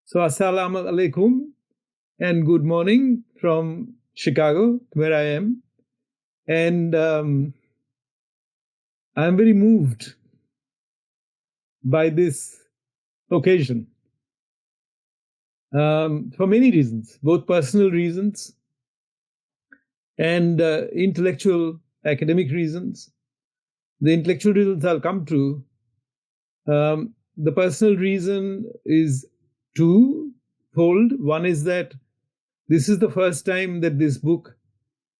So, assalamu alaikum and good morning from Chicago, where I am. And I'm very moved by this occasion for many reasons, both personal reasons and intellectual, academic reasons. The intellectual reasons I'll come to. The personal reason is twofold. One is that this is the first time that this book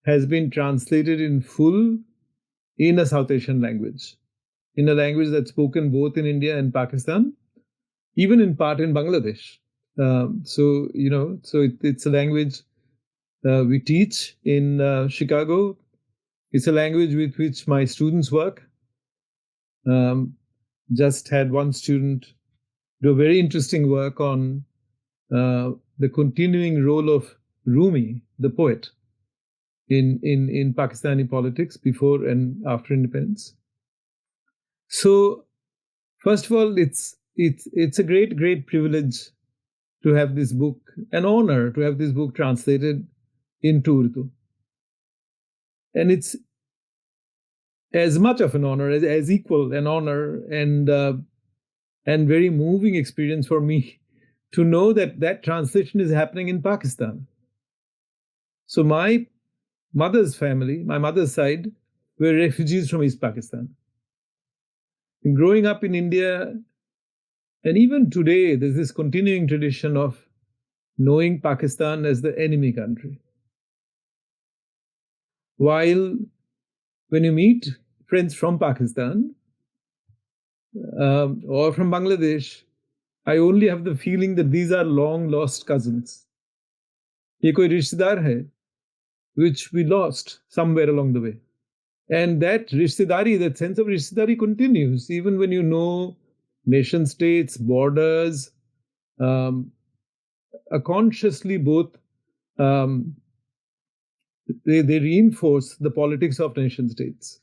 has been translated in full in a South Asian language, in a language that's spoken both in India and Pakistan, even in part in Bangladesh. It's a language we teach in Chicago. It's a language with which my students work. Just had one student do a very interesting work on the continuing role of Rumi, the poet, in Pakistani politics before and after independence. So, first of all, it's a great privilege to have this book, an honor to have this book translated into Urdu, and it's as much of an honor as equal an honor and very moving experience for me to know that that translation is happening in Pakistan. So my mother's family, my mother's side, were refugees from East Pakistan. And growing up in India, and even today, there's this continuing tradition of knowing Pakistan as the enemy country. While when you meet friends from Pakistan or from Bangladesh, I only have the feeling that these are long lost cousins. Ye koi rishtedar hai, which we lost somewhere along the way. And that rishtedari, that sense of rishtedari continues, even when you know nation states, borders, consciously both they reinforce the politics of nation states.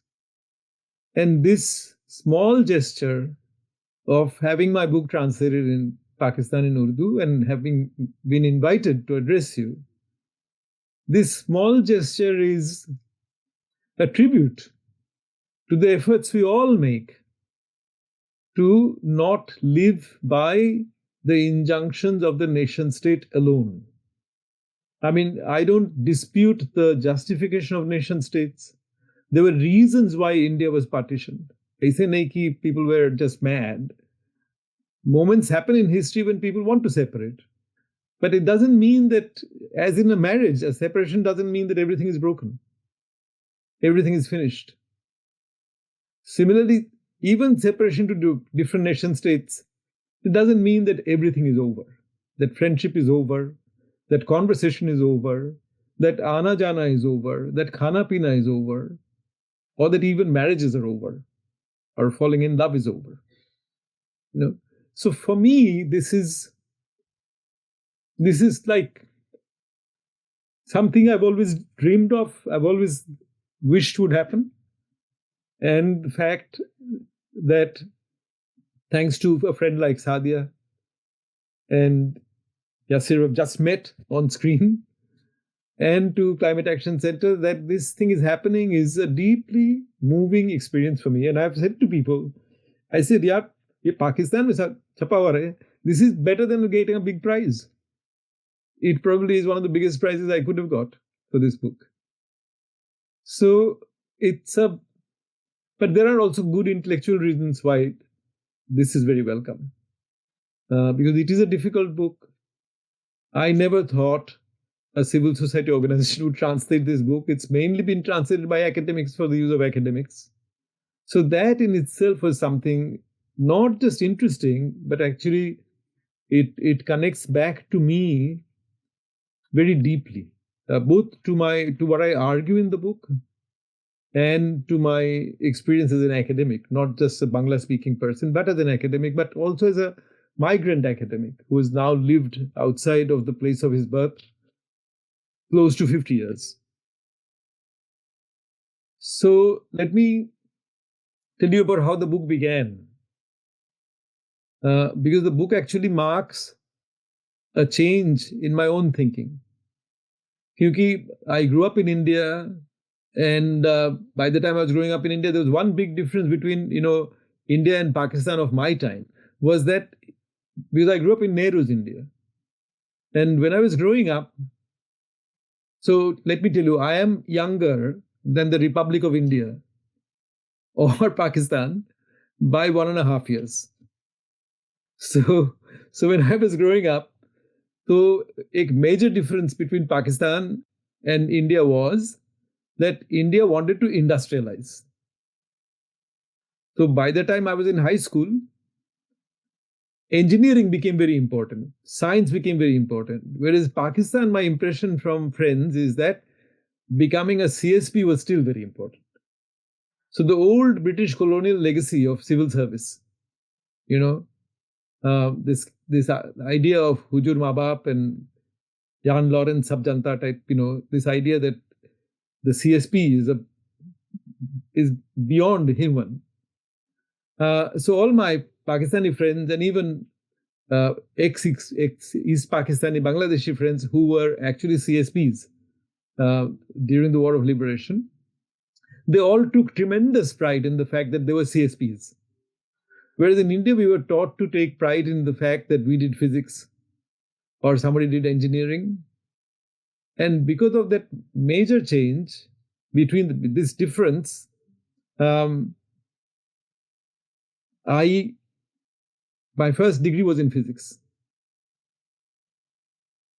And this small gesture of having my book translated in Pakistan in Urdu and having been invited to address you, this small gesture is a tribute to the efforts we all make to not live by the injunctions of the nation state alone. I mean, I don't dispute the justification of nation states. There were reasons why India was partitioned. Aise nahi ki people were just mad. Moments happen in history when people want to separate. But it doesn't mean that, as in a marriage, a separation doesn't mean that everything is broken. Everything is finished. Similarly, even separation to different nation states, it doesn't mean that everything is over, that friendship is over, that conversation is over, that ana jana is over, that khana pina is over, or that even marriages are over, or falling in love is over. So for me, this is like something I've always dreamed of, I've always wished would happen. And the fact that thanks to a friend like Sadia and Yasir have just met on screen, and to Climate Action Center, that this thing is happening is a deeply moving experience for me. And I've said to people, I said, yeah, Pakistan mein chapa hua hai. This is better than getting a big prize. It probably is one of the biggest prizes I could have got for this book. So but there are also good intellectual reasons why this is very welcome. Because it is a difficult book. I never thought a civil society organization would translate this book. It's mainly been translated by academics for the use of academics. So that in itself was something not just interesting, but actually it connects back to me very deeply, both to what I argue in the book and to my experience as an academic, not just a Bangla-speaking person, but as an academic, but also as a migrant academic who has now lived outside of the place of his birth close to 50 years. So let me tell you about how the book began. Because the book actually marks a change in my own thinking. Because I grew up in India, and by the time I was growing up in India, there was one big difference between India and Pakistan of my time, was that because I grew up in Nehru's India, and when I was growing up, so let me tell you, I am younger than the Republic of India or Pakistan by 1.5 years. So when I was growing up, so a major difference between Pakistan and India was that India wanted to industrialize. So by the time I was in high school, engineering became very important, science became very important. Whereas Pakistan, my impression from friends is that becoming a CSP was still very important. So the old British colonial legacy of civil service, this idea of Hujur Mabap and Jan Lawrence Sab Janta type, this idea that the CSP is beyond human. So all my Pakistani friends and even ex-East Pakistani Bangladeshi friends who were actually CSPs during the War of Liberation, they all took tremendous pride in the fact that they were CSPs. Whereas in India, we were taught to take pride in the fact that we did physics or somebody did engineering. And because of that major change between this difference, my first degree was in physics.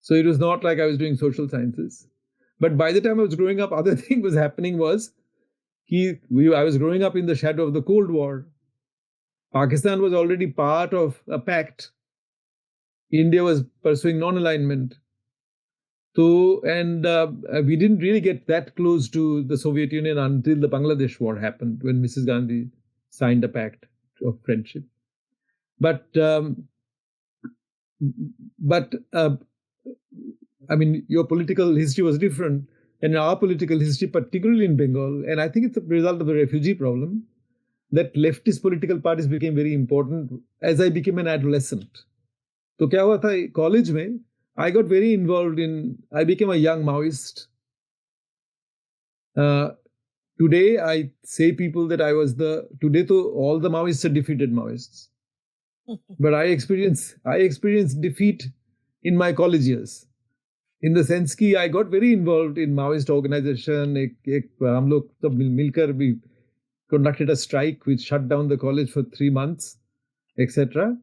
So it was not like I was doing social sciences. But by the time I was growing up, other thing was happening was I was growing up in the shadow of the Cold War. Pakistan was already part of a pact. India was pursuing non-alignment. And we didn't really get that close to the Soviet Union until the Bangladesh War happened, when Mrs. Gandhi signed a pact of friendship. But I mean, your political history was different, and our political history, particularly in Bengal, and I think it's a result of the refugee problem, that leftist political parties became very important as I became an adolescent. So क्या हुआ था college में, I got very involved I became a young Maoist. Today, I say people that today all the Maoists are defeated Maoists. But I experienced defeat in my college years. In the sense that I got very involved in Maoist organization. हम लोग सब मिलकर भी conducted a strike which shut down the college for 3 months, etc.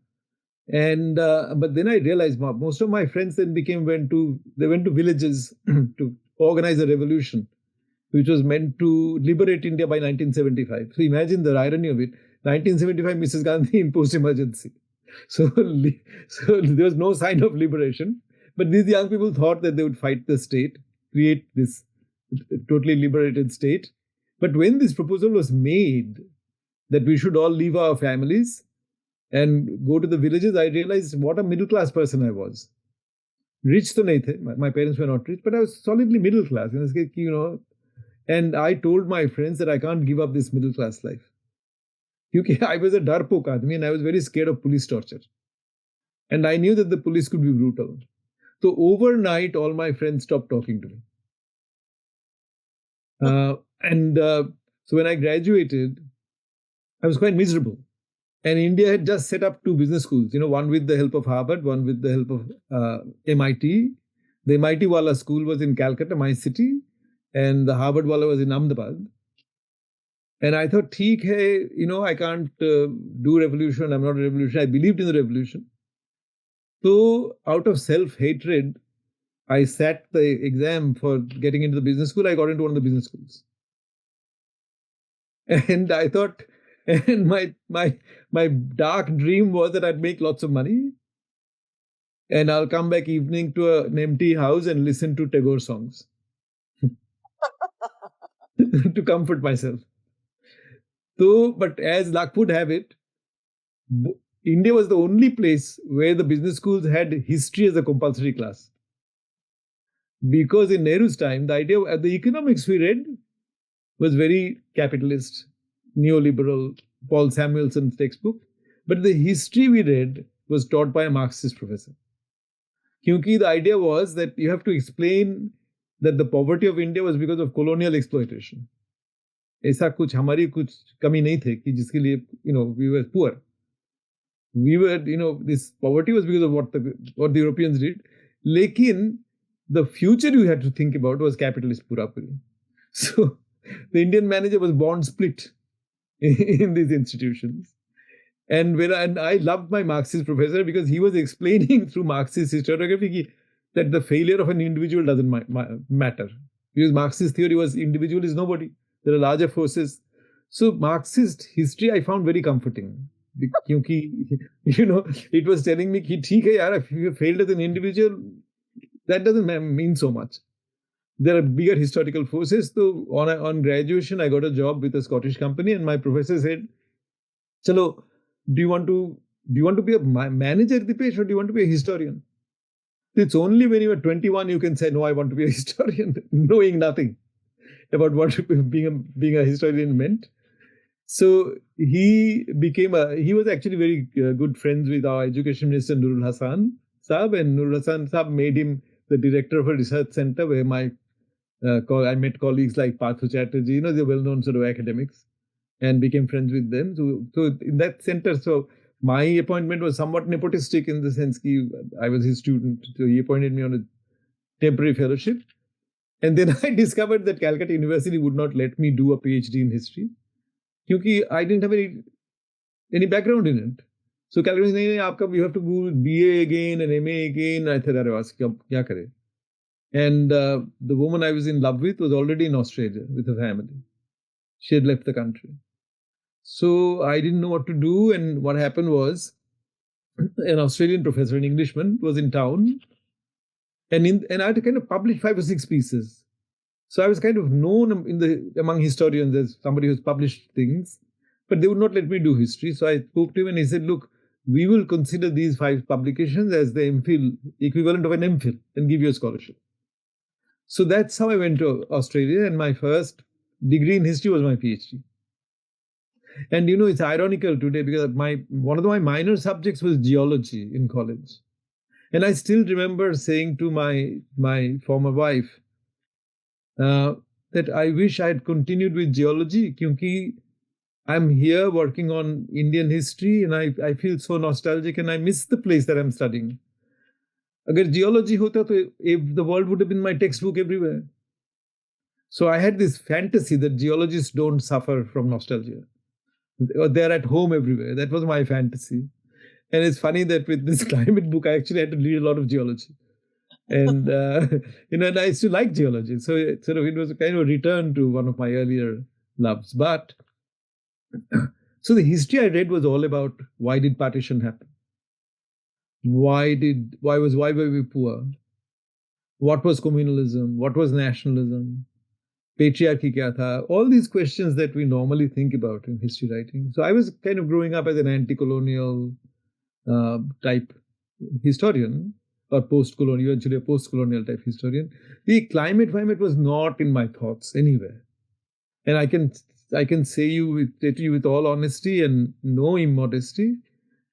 And but then I realized most of my friends then went to villages to organize a revolution, which was meant to liberate India by 1975. So imagine the irony of it. 1975, Mrs. Gandhi imposed emergency. So there was no sign of liberation. But these young people thought that they would fight the state, create this totally liberated state. But when this proposal was made that we should all leave our families and go to the villages, I realized what a middle class person I was. Rich to nahi the. My parents were not rich, but I was solidly middle class. And I told my friends that I can't give up this middle class life. Because I was a darpok aadmi and I was very scared of police torture. And I knew that the police could be brutal. So overnight, all my friends stopped talking to me. So when I graduated, I was quite miserable. And India had just set up 2 business schools, one with the help of Harvard, one with the help of MIT. The MIT wala school was in Calcutta, my city, and the Harvard wala was in Ahmedabad. And I thought, theek hai, I can't do revolution. I'm not a revolutionary. I believed in the revolution. So out of self-hatred, I sat the exam for getting into the business school. I got into one of the business schools. And I thought, and my dark dream was that I'd make lots of money. And I'll come back evening to an empty house and listen to Tagore songs to comfort myself. So, but as luck would have it, India was the only place where the business schools had history as a compulsory class. Because in Nehru's time, the idea of the economics we read was very capitalist, neoliberal, Paul Samuelson's textbook. But the history we read was taught by a Marxist professor. Kyunki the idea was that you have to explain that the poverty of India was because of colonial exploitation. ऐसा कुछ हमारी कुछ कमी नहीं थी कि जिसके लिए we were poor. We were this poverty was because of what the Europeans did. Lekin the future you had to think about was capitalist purapuri. So the Indian manager was born split in these institutions. And I loved my Marxist professor because he was explaining through Marxist historiography that the failure of an individual doesn't matter. Because Marxist theory was individual is nobody. There are larger forces. So Marxist history I found very comforting. Because, it was telling me, theek hai yaar, if you failed as an individual, that doesn't mean so much. There are bigger historical forces. So on graduation, I got a job with a Scottish company, and my professor said, "Chalo, do you want to be a manager, Dipesh, or do you want to be a historian?" It's only when you are 21 you can say, "No, I want to be a historian," knowing nothing about what being a historian meant. So he was actually very good friends with our education minister Nurul Hasan Saab, and Nurul Hasan Saab made him the director of a research center where I met colleagues like Parthu Chatterjee, the well-known sort of academics, and became friends with them. So in that center, so my appointment was somewhat nepotistic in the sense that I was his student. So he appointed me on a temporary fellowship. And then I discovered that Calcutta University would not let me do a PhD in history because I didn't have any background in it. So Calcutta said, you have to do BA again and MA again. I thought, kya kare? And the woman I was in love with was already in Australia with her family. She had left the country. So I didn't know what to do. And what happened was an Australian professor, an Englishman, was in town. And I had to kind of publish 5 or 6 pieces. So I was kind of known among historians as somebody who's published things, but they would not let me do history. So I spoke to him and he said, "Look, we will consider these 5 publications as the MPhil, equivalent of an MPhil, and give you a scholarship." So that's how I went to Australia, and my first degree in history was my PhD. And it's ironical today because one of my minor subjects was geology in college. And I still remember saying to my former wife that I wish I had continued with geology because I'm here working on Indian history and I feel so nostalgic and I miss the place that I'm studying. Agar geology hota, the world would have been my textbook everywhere. So I had this fantasy that geologists don't suffer from nostalgia. They're at home everywhere. That was my fantasy. And it's funny that with this climate book, I actually had to read a lot of geology. And, and I used to like geology. So it was a kind of a return to one of my earlier loves. But, so the history I read was all about why did partition happen? Why were we poor? What was communalism? What was nationalism? Patriarchy kya tha? All these questions that we normally think about in history writing. So I was kind of growing up as an anti-colonial type historian, or post-colonial, eventually a post-colonial type historian. The climate was not in my thoughts anywhere. And I can say to you with all honesty and no immodesty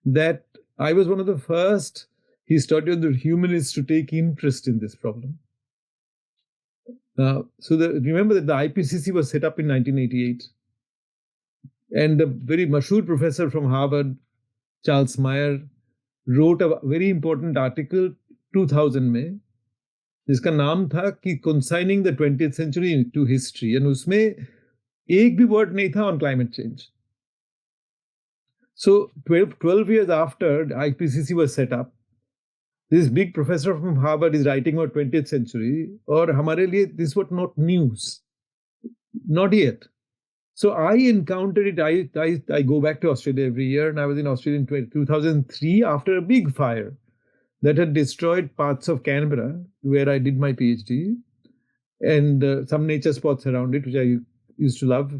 that I was one of the first historians or humanists to take interest in this problem. Remember that the IPCC was set up in 1988. And a very mashhoor professor from Harvard, Charles Meyer, wrote a very important article 2000 में जिसका नाम था कि consigning the 20th century to history, and उसमें एक भी word नहीं था on climate change. So 12 years after IPCC was set up, this big professor from Harvard is writing about 20th century, और हमारे लिए this was not news, not yet. So I encountered it. I go back to Australia every year, and I was in Australia in 2003 after a big fire that had destroyed parts of Canberra, where I did my PhD, and some nature spots around it, which I used to love.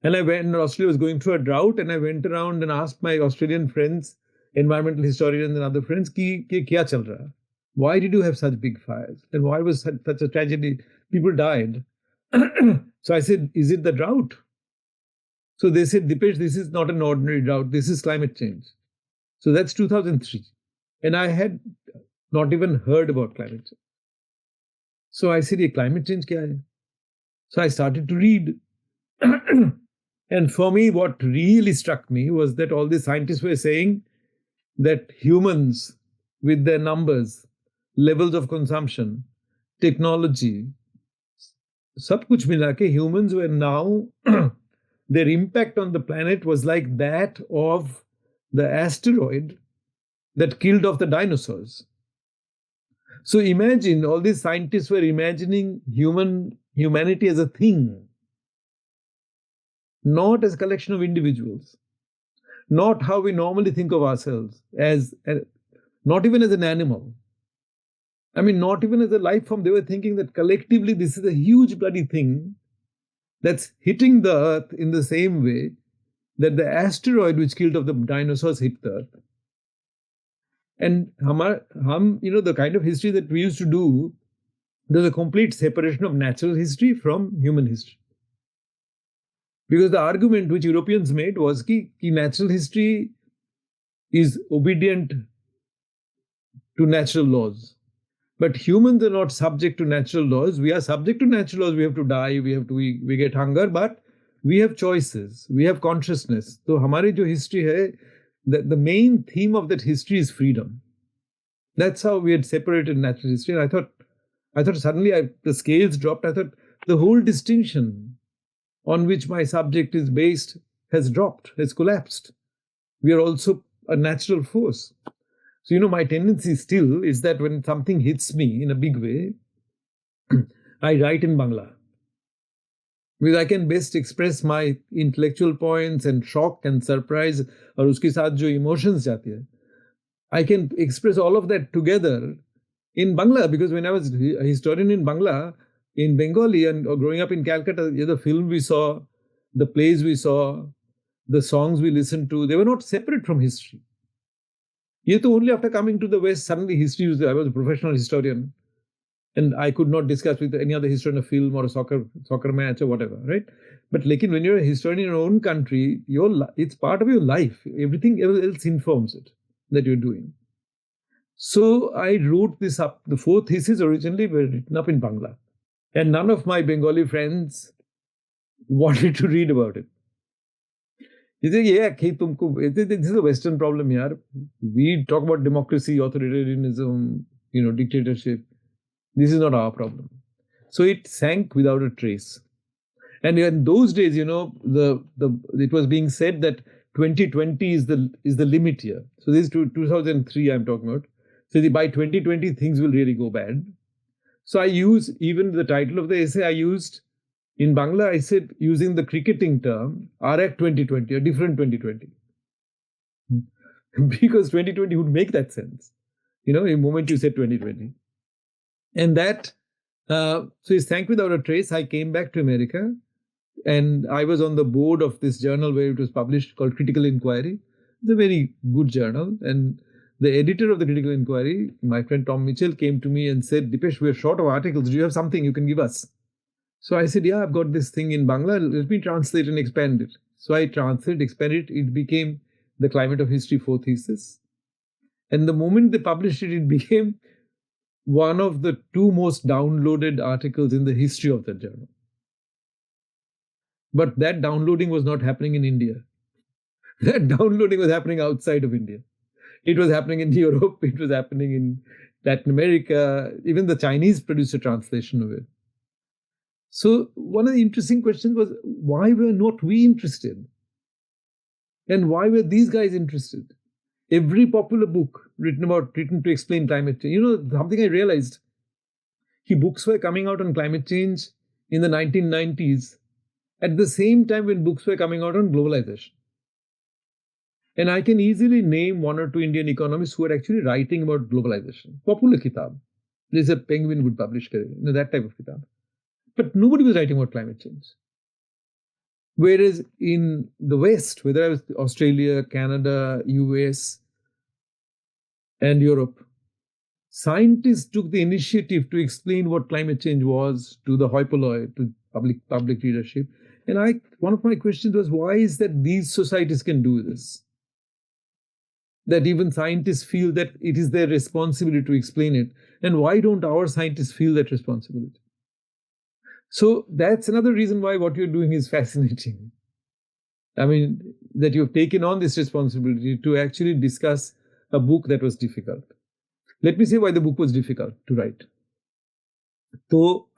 And Australia was going through a drought, and I went around and asked my Australian friends, environmental historians and other friends, ki kya chal raha? Why did you have such big fires? And why was such a tragedy? People died. So I said, is it the drought? So they said, Dipesh, this is not an ordinary drought. This is climate change. So that's 2003. And I had not even heard about climate change. So I said, "Ye climate change kya hai?" So I started to read. And for me, what really struck me was that all the scientists were saying that humans, with their numbers, levels of consumption, technology, sab kuch mila ke, humans were now, their impact on the planet was like that of the asteroid that killed off the dinosaurs. So imagine, all these scientists were imagining humanity as a thing, not as a collection of individuals, not how we normally think of ourselves, not even as an animal. I mean, not even as a life form. They were thinking that collectively this is a huge bloody thing that's hitting the earth in the same way that the asteroid which killed off the dinosaurs hit the earth. And the kind of history that we used to do, there's a complete separation of natural history from human history. Because the argument which Europeans made was that natural history is obedient to natural laws. But humans are not subject to natural laws. We are subject to natural laws. We have to die, we get hunger, but we have choices, we have consciousness. So hamari jo history hai, the main theme of that history is freedom. That's how we had separated natural history. And I thought suddenly the scales dropped. I thought the whole distinction on which my subject is based has dropped, has collapsed. We are also a natural force. So, my tendency still is that when something hits me in a big way, I write in Bangla. Because I can best express my intellectual points and shock and surprise, or uske saath jo emotions jati hai. I can express all of that together in Bangla, because when I was a historian in Bangla, in Bengali, and growing up in Calcutta, the film we saw, the plays we saw, the songs we listened to, they were not separate from history. Only after coming to the West, suddenly history was there. I was a professional historian, and I could not discuss with any other historian a film or a soccer match or whatever, right? But when you're a historian in your own country, it's part of your life. Everything else informs it that you're doing. So I wrote this up. The 4 theses originally were written up in Bangla. And none of my Bengali friends wanted to read about it. He said, this is a Western problem, yaar. We talk about democracy, authoritarianism, dictatorship. This is not our problem. So it sank without a trace. And in those days, it was being said that 2020 is the limit year. So this is 2003 I'm talking about. So by 2020, things will really go bad. So I use, even the title of the essay I used, in Bangla, I said, using the cricketing term, RAC 2020, a different 2020. Because 2020 would make that sense, the moment you said 2020. And that, so it sank without a trace. I came back to America, and I was on the board of this journal where it was published, called Critical Inquiry. It's a very good journal. And the editor of the Critical Inquiry, my friend Tom Mitchell, came to me and said, "Dipesh, we're short of articles. Do you have something you can give us?" So I said, "Yeah, I've got this thing in Bangla. Let me translate and expand it." So I translated, expanded it. It became the Climate of History 4 thesis. And the moment they published it, it became one of the 2 most downloaded articles in the history of that journal. But that downloading was not happening in India. That downloading was happening outside of India. It was happening in Europe. It was happening in Latin America. Even the Chinese produced a translation of it. So one of the interesting questions was, why were not we interested? And why were these guys interested? Every popular book written to explain climate change. Something I realized, books were coming out on climate change in the 1990s at the same time when books were coming out on globalization. And I can easily name 1 or 2 Indian economists who are actually writing about globalization. Popular kitab. There's a Penguin would publish that type of kitab. But nobody was writing about climate change. Whereas in the West, whether I was Australia, Canada, US, and Europe, scientists took the initiative to explain what climate change was to the hoi polloi, to public leadership. And one of my questions was, why is that these societies can do this? that even scientists feel that it is their responsibility to explain it. And why don't our scientists feel that responsibility? So that's another reason why what you're doing is fascinating. I mean, that you've taken on this responsibility to actually discuss a book that was difficult. Let me say why the book was difficult to write. So,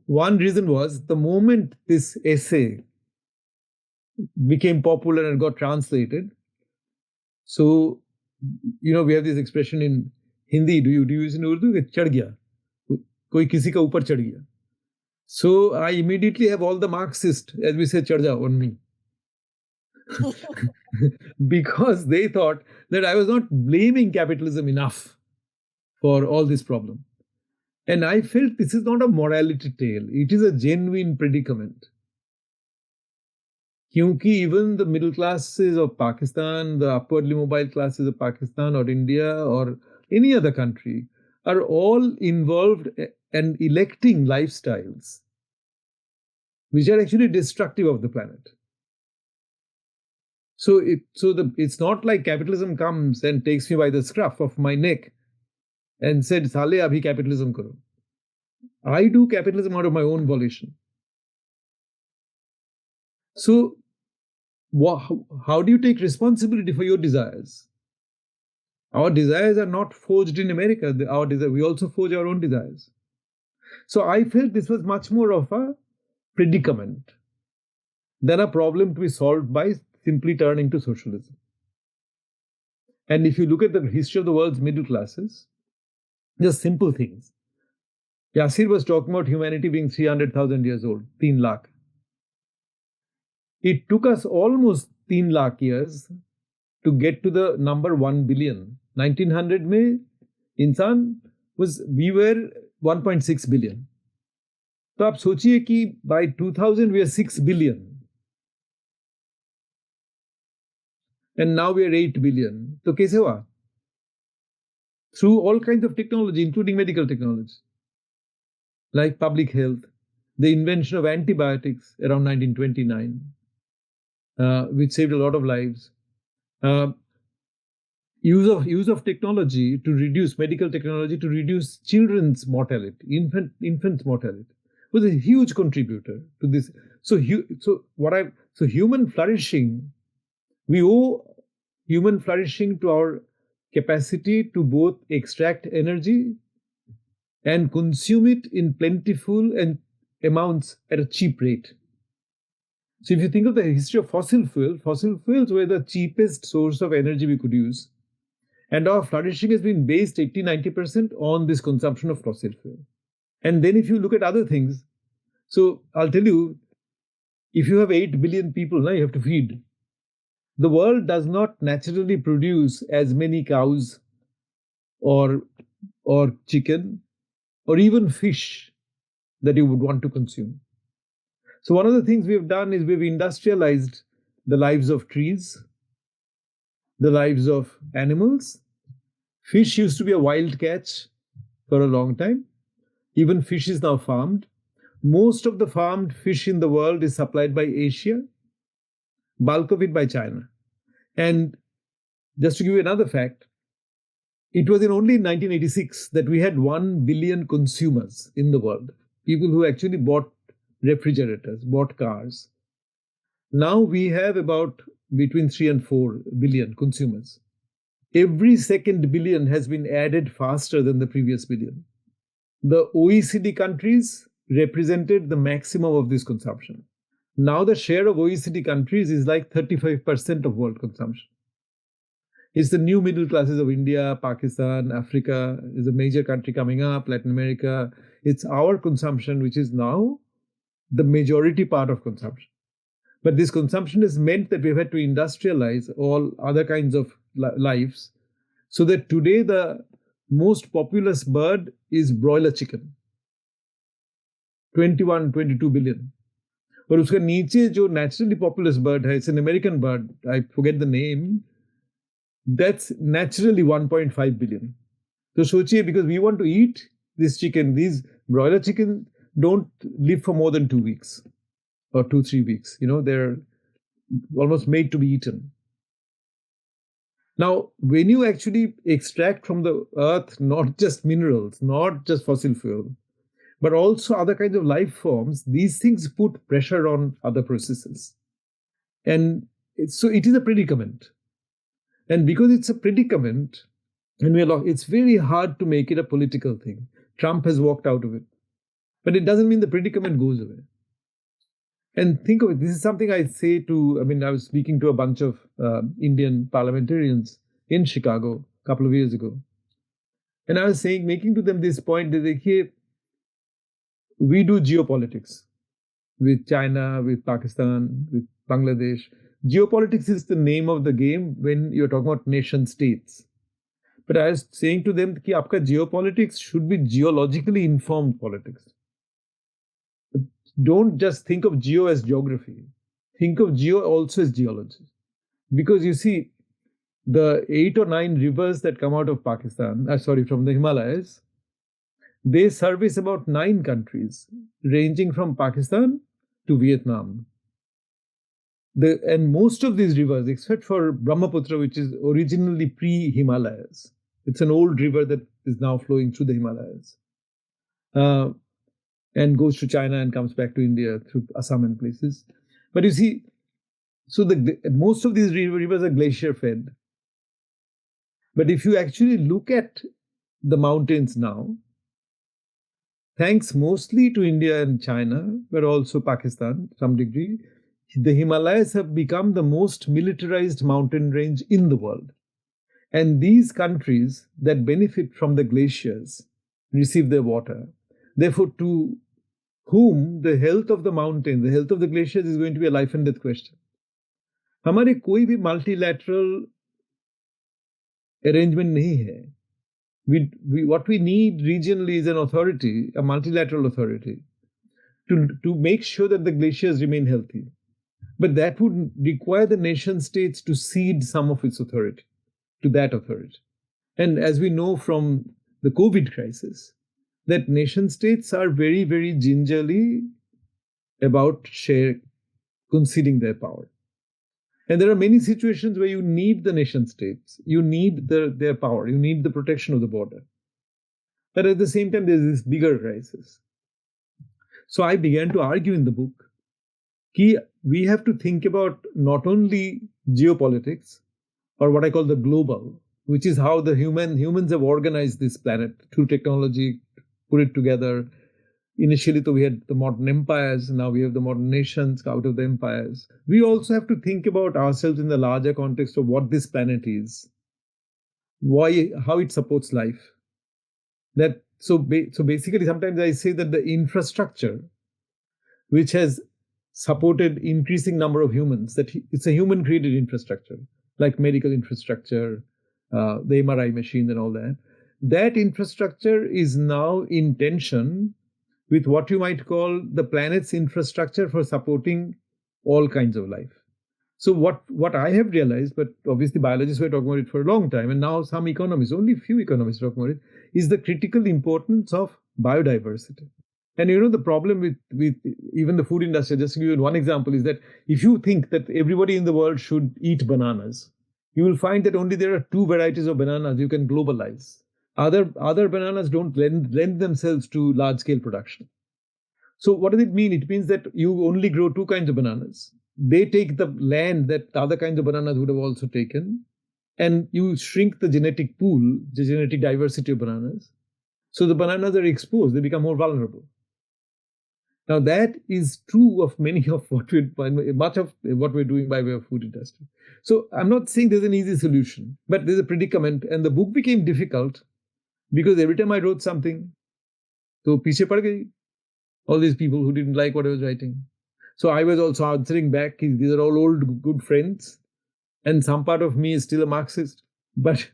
one reason was the moment this essay became popular and got translated. So, we have this expression in Hindi. Do you use in Urdu? Chad gaya. Koi kisi ka upar chad gaya. So I immediately have all the Marxists, as we say, chad jao on me. Because they thought that I was not blaming capitalism enough for all this problem. And I felt this is not a morality tale. It is a genuine predicament. Kyunki even the middle classes of Pakistan, the upwardly mobile classes of Pakistan or India or any other country are all involved and electing lifestyles which are actually destructive of the planet. So it's not like capitalism comes and takes me by the scruff of my neck and said, "Sale, abhi capitalism karo." I do capitalism out of my own volition. So, how do you take responsibility for your desires? Our desires are not forged in America. We also forge our own desires. So I felt this was much more of a predicament than a problem to be solved by simply turning to socialism. And if you look at the history of the world's middle classes, just simple things. Yasir was talking about humanity being 300,000 years old, 3 lakh. It took us almost 3 lakh years to get to the number 1 billion. 1900 mein, we were 1.6 billion. तो आप सोचिए कि by 2000 we are 6 billion. And now we are 8 billion. तो कैसे हुआ? Through all kinds of technology, including medical technology, like public health, the invention of antibiotics around 1929, which saved a lot of lives. Use of technology to reduce medical technology to reduce children's mortality, infant mortality, was a huge contributor to this. So human flourishing, we owe human flourishing to our capacity to both extract energy and consume it in plentiful and amounts at a cheap rate. So if you think of the history of fossil fuels were the cheapest source of energy we could use. And our flourishing has been based 80-90% on this consumption of fossil fuel. And then if you look at other things, so I'll tell you, if you have 8 billion people, now you have to feed. The world does not naturally produce as many cows or chicken or even fish that you would want to consume. So one of the things we've done is we've industrialized the lives of trees, the lives of animals. Fish used to be a wild catch for a long time. Even fish is now farmed. Most of the farmed fish in the world is supplied by Asia, bulk of it by China. And just to give you another fact, it was only in 1986 that we had 1 billion consumers in the world, people who actually bought refrigerators, bought cars. Now we have about between 3 and 4 billion consumers. Every second billion has been added faster than the previous billion. The OECD countries represented the maximum of this consumption. Now the share of OECD countries is like 35% of world consumption. It's the new middle classes of India, Pakistan, Africa is a major country coming up, Latin America. It's our consumption which is now the majority part of consumption. But this consumption has meant that we've had to industrialize all other kinds of lives, so that today the most populous bird is broiler chicken, 21-22 billion. और उसके नीचे जो naturally populous bird है, it's an American bird, I forget the name, that's naturally 1.5 billion. So सोचिए, because we want to eat this chicken, these broiler chicken don't live for more than 2 weeks or 2-3 weeks. They're almost made to be eaten. Now, when you actually extract from the earth not just minerals, not just fossil fuel, but also other kinds of life forms, these things put pressure on other processes. And so it is a predicament. And because it's a predicament, and it's very hard to make it a political thing. Trump has walked out of it. But it doesn't mean the predicament goes away. And think of it, this is something I say to, I was speaking to a bunch of Indian parliamentarians in Chicago a couple of years ago. And I was saying, making to them this point that hey, we do geopolitics with China, with Pakistan, with Bangladesh. Geopolitics is the name of the game when you're talking about nation states. But I was saying to them that aapka geopolitics should be geologically informed politics. Don't just think of geo as geography. Think of geo also as geology. Because you see, the 8 or 9 rivers that come out of Pakistan, from the Himalayas, they service about 9 countries, ranging from Pakistan to Vietnam. And most of these rivers, except for Brahmaputra, which is originally pre-Himalayas, it's an old river that is now flowing through the Himalayas, and goes to China and comes back to India through Assam and places. But you see, so most of these rivers are glacier fed. But if you actually look at the mountains now, thanks mostly to India and China, but also Pakistan to some degree, the Himalayas have become the most militarized mountain range in the world. And these countries that benefit from the glaciers receive their water. Therefore, to whom the health of the mountain, the health of the glaciers is going to be a life and death question. हमारे कोई भी multilateral arrangement नहीं है. What we need regionally is an authority, a multilateral authority, to make sure that the glaciers remain healthy. But that would require the nation states to cede some of its authority to that authority. And as we know from the COVID crisis, that nation states are very, very gingerly about conceding their power. And there are many situations where you need the nation states, you need their power, you need the protection of the border. But at the same time, there's this bigger crisis. So I began to argue in the book that we have to think about not only geopolitics, or what I call the global, which is how the humans have organized this planet through technology, put it together. Initially, we had the modern empires. Now we have the modern nations out of the empires. We also have to think about ourselves in the larger context of what this planet is, how it supports life. So basically, sometimes I say that the infrastructure, which has supported increasing number of humans, that it's a human-created infrastructure, like medical infrastructure, the MRI machine and all that. That infrastructure is now in tension with what you might call the planet's infrastructure for supporting all kinds of life. So what I have realized, but obviously biologists were talking about it for a long time, and now some economists, only a few economists talking about it, is the critical importance of biodiversity. And the problem with even the food industry, just to give you one example, is that if you think that everybody in the world should eat bananas, you will find that only there are 2 varieties of bananas you can globalize. Other bananas don't lend themselves to large-scale production. So what does it mean? It means that you only grow 2 kinds of bananas. They take the land that other kinds of bananas would have also taken, and you shrink the genetic pool, the genetic diversity of bananas. So the bananas are exposed, they become more vulnerable. Now that is true of much of what we're doing by way of food industry. So I'm not saying there's an easy solution, but there's a predicament, and the book became difficult because every time I wrote something, so piche pad gayi, all these people who didn't like what I was writing. So I was also answering back, these are all old good friends, and some part of me is still a Marxist. But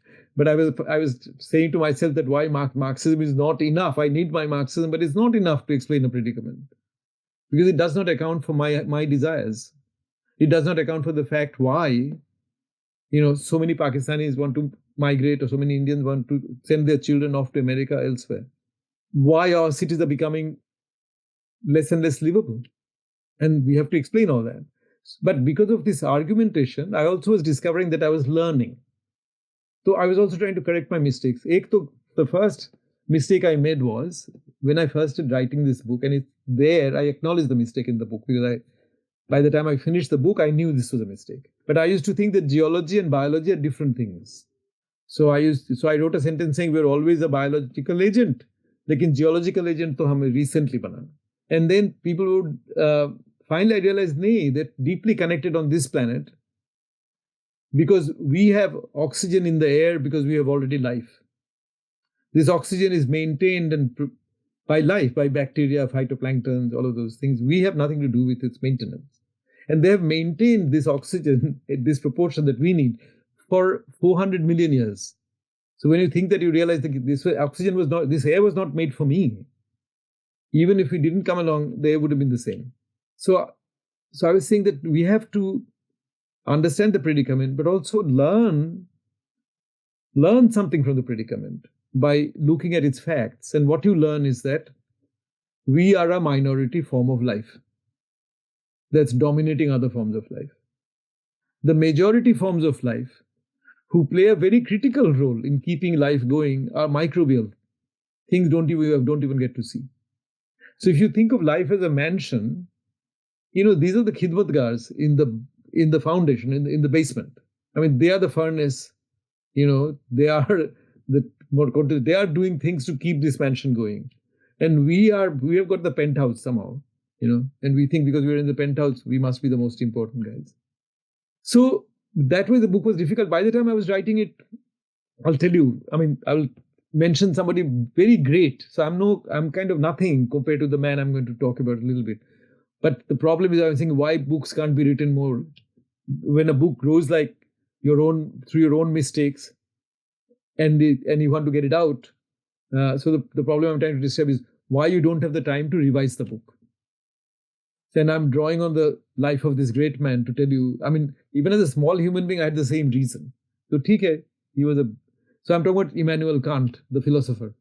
I was saying to myself that why Marxism is not enough. I need my Marxism, but it's not enough to explain a predicament. Because it does not account for my desires. It does not account for the fact why, so many Pakistanis want to migrate, or so many Indians want to send their children off to America, elsewhere. Why our cities are becoming less and less livable. And we have to explain all that. But because of this argumentation, I also was discovering that I was learning. So I was also trying to correct my mistakes. The first mistake I made was when I first started writing this book, and it's there, I acknowledge the mistake in the book because by the time I finished the book, I knew this was a mistake. But I used to think that geology and biology are different things. So I wrote a sentence saying we're always a biological agent. लेकिन geological agent तो हमें recently बना. And then people would finally I realized nee, they're deeply connected on this planet because we have oxygen in the air because we have already life. This oxygen is maintained by life, by bacteria, phytoplanktons, all of those things. We have nothing to do with its maintenance. And they have maintained this oxygen at this proportion that we need for 400 million years. So when you think that, you realize that this air was not made for me. Even if we didn't come along, the air would have been the same. So I was saying that we have to understand the predicament, but also learn something from the predicament by looking at its facts. And what you learn is that we are a minority form of life that's dominating other forms of life. The majority forms of life who play a very critical role in keeping life going are microbial. Things don't even get to see. So if you think of life as a mansion, these are the khidmatgars in the foundation, in the basement. I mean, they are the furnace. They are they are doing things to keep this mansion going, and we have got the penthouse somehow, and we think because we're in the penthouse we must be the most important guys. So that way the book was difficult. By the time I was writing it, I'll tell you, I'll mention somebody very great. So I'm kind of nothing compared to the man I'm going to talk about a little bit. But the problem is, I was thinking why books can't be written more. When a book grows like through your own mistakes, and you want to get it out. So the problem I'm trying to describe is why you don't have the time to revise the book. Then I'm drawing on the life of this great man to tell you, even as a small human being, I had the same reason. So so I'm talking about Immanuel Kant, the philosopher,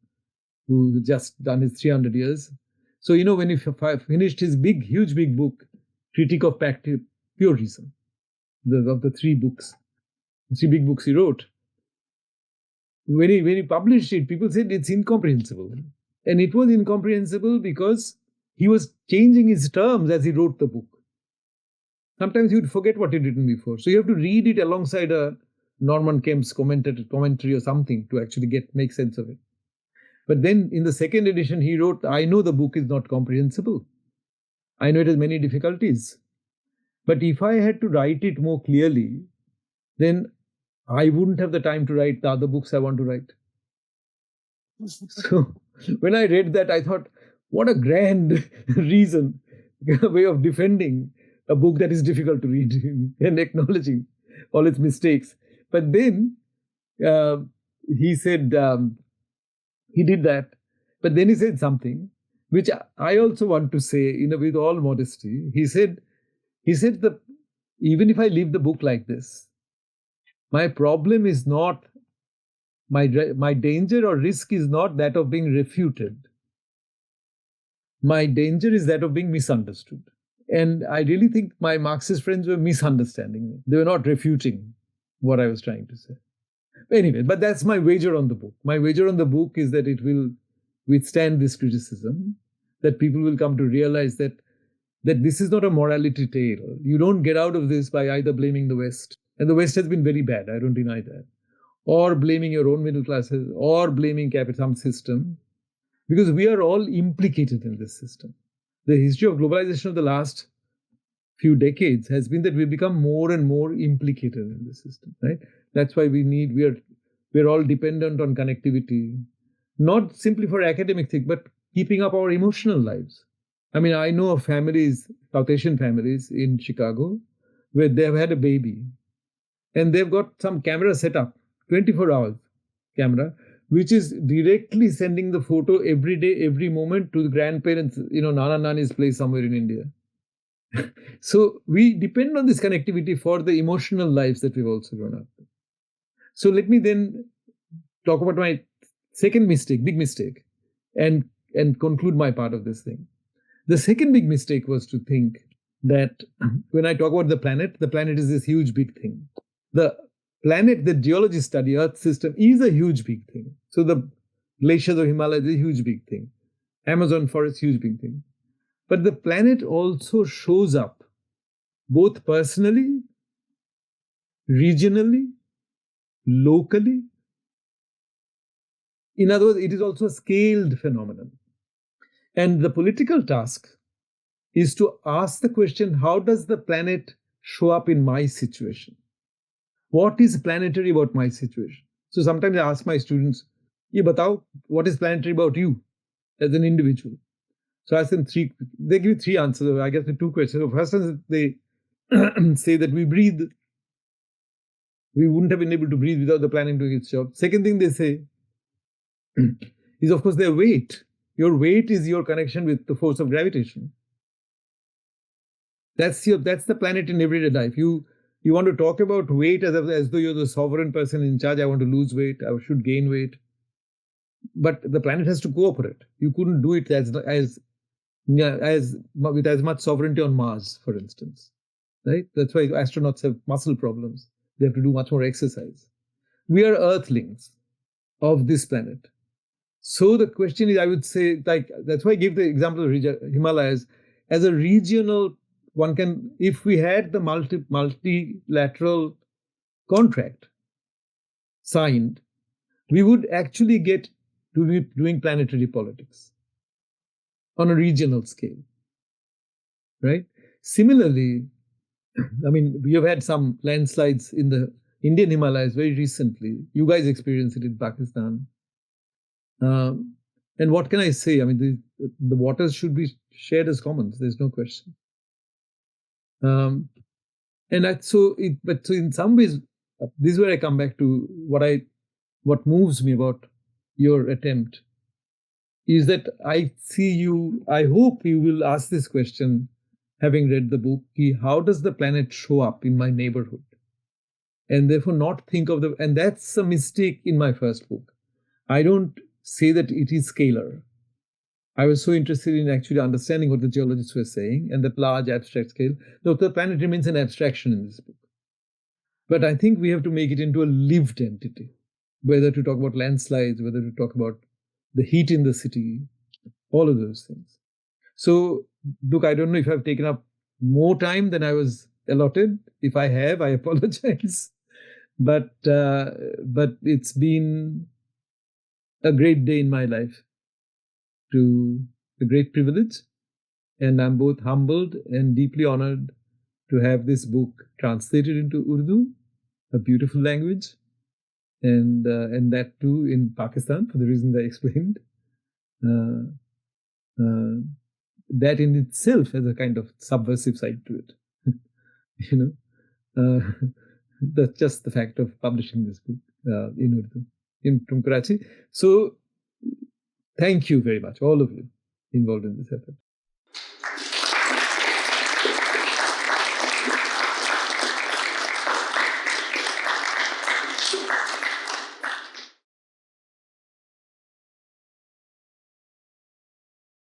who just done his 300 years. So, when he finished his huge big book, Critique of Pure Reason, of the three big books he wrote, when he published it, people said it's incomprehensible. And it was incomprehensible because he was changing his terms as he wrote the book. Sometimes he would forget what he'd written before. So you have to read it alongside a Norman Kemp's commentary or something to actually make sense of it. But then in the second edition, he wrote, I know the book is not comprehensible. I know it has many difficulties. But if I had to write it more clearly, then I wouldn't have the time to write the other books I want to write. So when I read that, I thought, what a grand reason, way of defending a book that is difficult to read and acknowledging all its mistakes. But then he said, he did that. But then he said something which I also want to say, with all modesty. He said that even if I leave the book like this, my problem is not, my danger or risk is not that of being refuted. My danger is that of being misunderstood. And I really think my Marxist friends were misunderstanding me. They were not refuting what I was trying to say. Anyway, but that's my wager on the book. My wager on the book is that it will withstand this criticism, that people will come to realize that this is not a morality tale. You don't get out of this by either blaming the West, and the West has been very bad, I don't deny that, or blaming your own middle classes, or blaming capital system, because we are all implicated in this system. The history of globalization of the last few decades has been that we've become more and more implicated in the system, right? That's why we're all dependent on connectivity, not simply for academic things, but keeping up our emotional lives. I know of families, South Asian families in Chicago, where they've had a baby, and they've got some camera set up, 24 hours camera, which is directly sending the photo every day, every moment to the grandparents, Nana Nani's place somewhere in India. So we depend on this connectivity for the emotional lives that we've also grown up with. So let me then talk about my second big mistake, and conclude my part of this thing. The second big mistake was to think that when I talk about the planet is this huge big thing. The planet, the geology study, Earth system, is a huge big thing. So the glaciers of Himalaya is a huge big thing. Amazon forest, huge big thing. But the planet also shows up both personally, regionally, locally. In other words, it is also a scaled phenomenon. And the political task is to ask the question, how does the planet show up in my situation? What is planetary about my situation? So sometimes I ask my students, "Ye batao, what is planetary about you as an individual?" So I ask them they give me three answers. I guess the two questions. The first is they say that we breathe. We wouldn't have been able to breathe without the planet doing its job. Second thing they say is, of course, their weight. Your weight is your connection with the force of gravitation. That's the planet in everyday life. You want to talk about weight as though you're the sovereign person in charge. I want to lose weight. I should gain weight. But the planet has to cooperate. You couldn't do it with as much sovereignty on Mars, for instance. Right? That's why astronauts have muscle problems. They have to do much more exercise. We are earthlings of this planet. So the question is, I would say, like, that's why I give the example of Himalayas as a regional. One can, if we had the multilateral contract signed, we would actually get to be doing planetary politics on a regional scale, right? Similarly, I mean, we have had some landslides in the Indian Himalayas very recently. You guys experienced it in Pakistan. And what can I say? I mean, the waters should be shared as commons. There's no question. So in some ways, this is where I come back to what moves me about your attempt is that I hope you will ask this question, having read the book, how does the planet show up in my neighborhood? And therefore not think of and that's a mistake in my first book. I don't say that it is scalar. I was so interested in actually understanding what the geologists were saying and that large abstract scale. The planet remains an abstraction in this book. But I think we have to make it into a lived entity, whether to talk about landslides, whether to talk about the heat in the city, all of those things. So, look, I don't know if I've taken up more time than I was allotted. If I have, I apologize. But it's been a great day in my life, a great privilege. And I'm both humbled and deeply honored to have this book translated into Urdu, a beautiful language, and that too in Pakistan for the reasons I explained. That in itself has a kind of subversive side to it. That's just the fact of publishing this book in Urdu from Karachi. So thank you very much, all of you involved in this effort.